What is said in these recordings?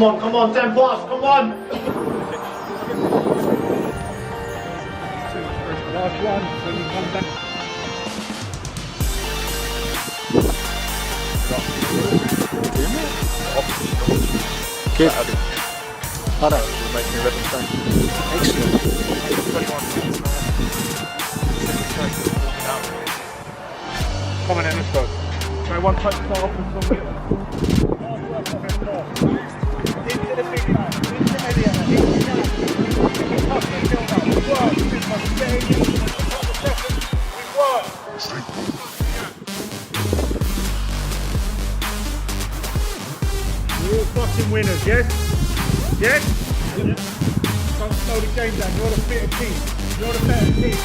Come on, 10 pass, come on! Last one, when you come back. Good. I know, we're making 11 changes. Excellent. 21 minutes. Come on then, let's go. Try one touch start off with something. Into the big man, into Elliot, into we're all fucking winners, yes? Yes? Don't slow the game down, you're the fitter team. You're the better team.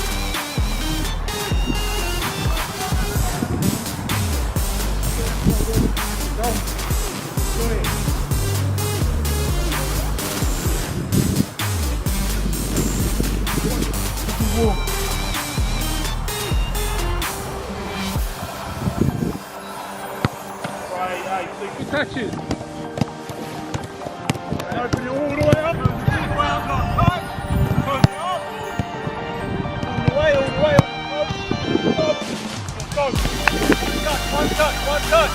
Touches. And open it all the way up. All the way up. Up. Go. One touch. Down.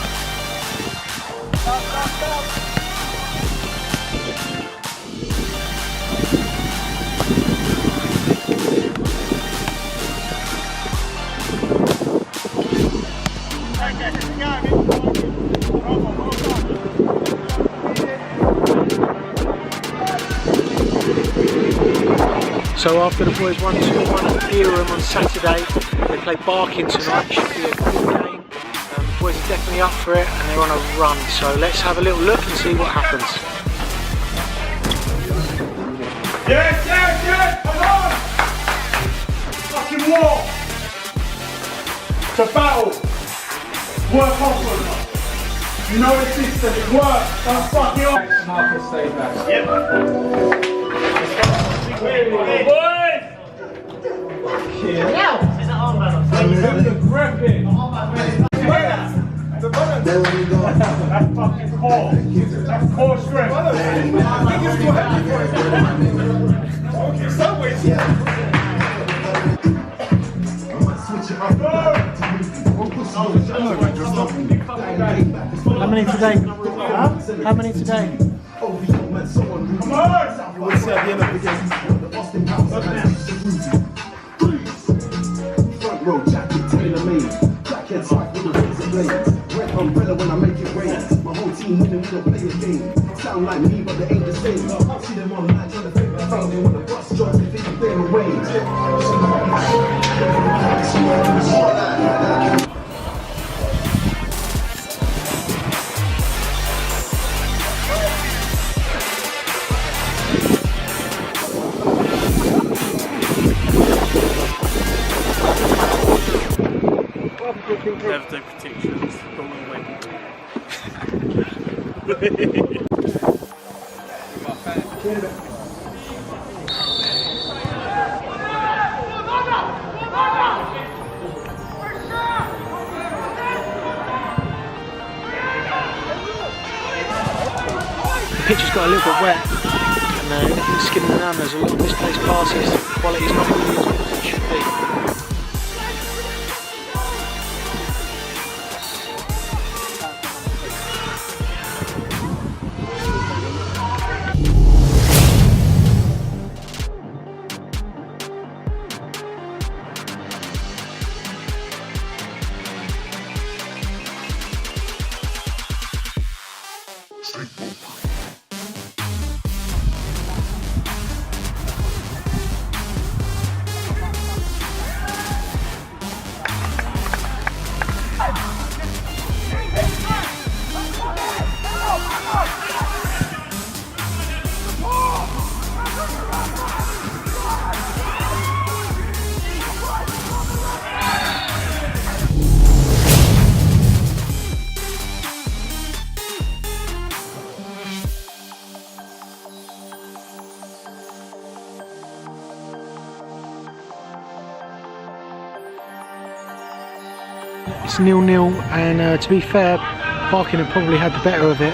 So after the boys won 2-1 at Durham on Saturday, they play Barking tonight. Should be a good game. The boys are definitely up for it and they're on a run. So let's have a little look and see what happens. Yes, come on! Fucking war! It's a battle. Work off of it. You know the system, it works. Don't fuck it up. Marcus, stay back. Yep. Hey, boys! Now! This is an armband. Grab it. That's fucking core. That's core strength. How many today? How many today? Come on! You will see at the end of the game. The Boston front row jacket, tailor-made. Crackhead tight with the razor blades. Red umbrella when I make it rain. My whole team winning, we don't play a game. Sound like me, but they ain't the same. I see them online trying to fake the fame. They want the bus job, they think they're away. Birthday predictions, but we'll win. The pitch has got a little bit wet and everything's skidding around. There's a lot of misplaced passes. The quality's not really as good as it should be. It's 0-0 and to be fair, Barking have probably had the better of it.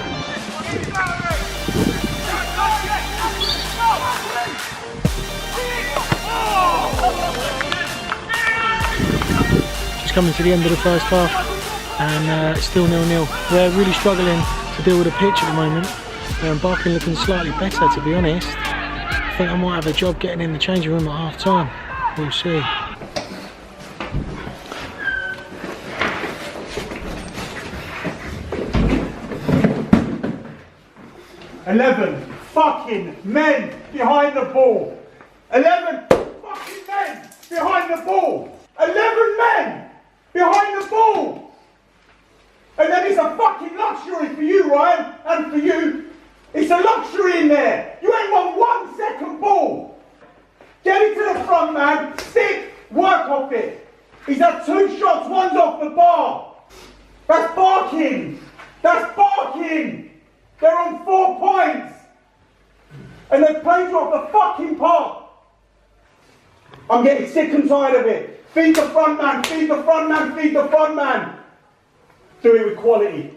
coming to the end of the first half, and it's still 0-0. We're really struggling to deal with the pitch at the moment. Barking looking slightly better, to be honest. I think I might have a job getting in the changing room at half time. We'll see. "11 fucking men behind the ball. 11 fucking men behind the ball. 11 men behind the ball. And then it's a fucking luxury for you, Ryan, and for you. It's a luxury in there. You ain't won 1 second ball. Get it to the front, man. Stick. Work off it. He's had 2 shots. One's off the bar. That's barking. That's barking. They're on 4 points. And they've played you off the fucking park. I'm getting sick and tired of it. Feed the front man. Feed the front man. Feed the front man. Do it with quality.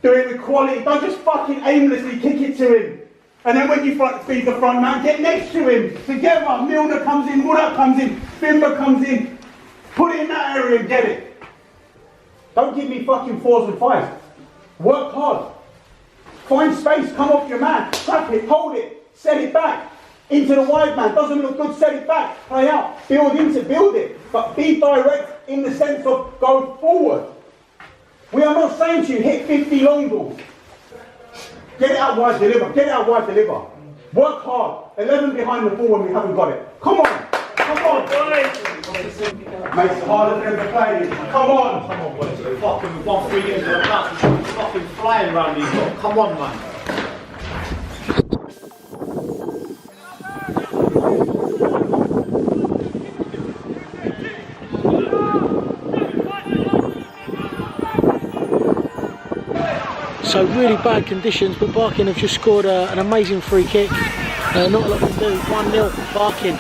Do it with quality. Don't just fucking aimlessly kick it to him. And then when you feed the front man, get next to him. Together. Milner comes in, Woodard comes in, Bimber comes in. Put it in that area and get it. Don't give me fucking 4s and 5s. Work hard. Find space. Come off your man. Trap it. Hold it. Set it back. Into the wide man. Doesn't look good. Set it back. Play out. Build it. But be direct in the sense of go forward. We are not saying to you, hit 50 long balls. Get it out wide, deliver. Get it out wide, deliver. Work hard. 11 behind the ball when we haven't got it. Come on. Come on. Makes it harder for them to play. Come on. Come on, boys. Fucking, we've won 3 games in a bounce. We're fucking flying around these lot. Come on, man. So really bad conditions, but Barking have just scored an amazing free kick. Not a lot to do. 1-0 Barking.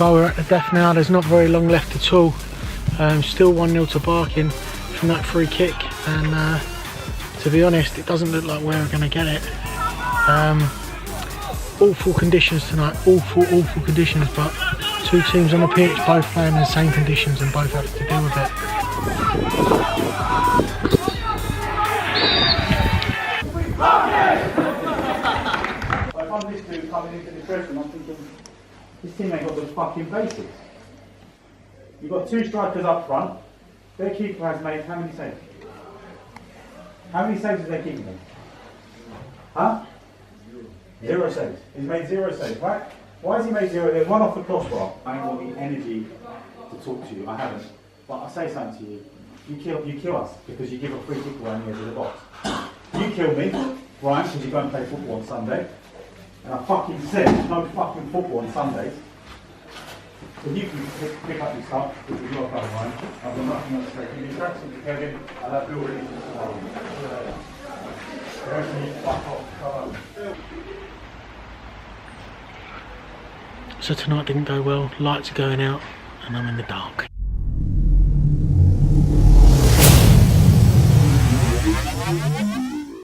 We're at the death now. There's not very long left at all. Still 1-0 to Barking from that free kick, and to be honest, it doesn't look like we're going to get it. Awful conditions tonight, awful conditions, but 2 teams on the pitch, both playing in the same conditions and both have to deal with it. If I'm this dude coming into the dressing room, I'm thinking, this team ain't got the fucking basics. You've got 2 strikers up front. Their keeper has made how many saves? How many saves has their keeper made? Huh? 0 saves. He's made 0 saves, right? Why has he made 0? There's 1 off the crossbar. I ain't got the energy to talk to you. I haven't. But I'll say something to you. You kill us because you give a free kick away on the edge of the box. You kill me, Brian, because you go and play football on Sunday. And I fucking said no fucking football on Sundays. So you can pick up your stuff, which is your club, Ryan. I've got nothing else to say. Can you track something, Kevin? I'll have Bill ready for So tonight didn't go well, lights are going out and I'm in the dark.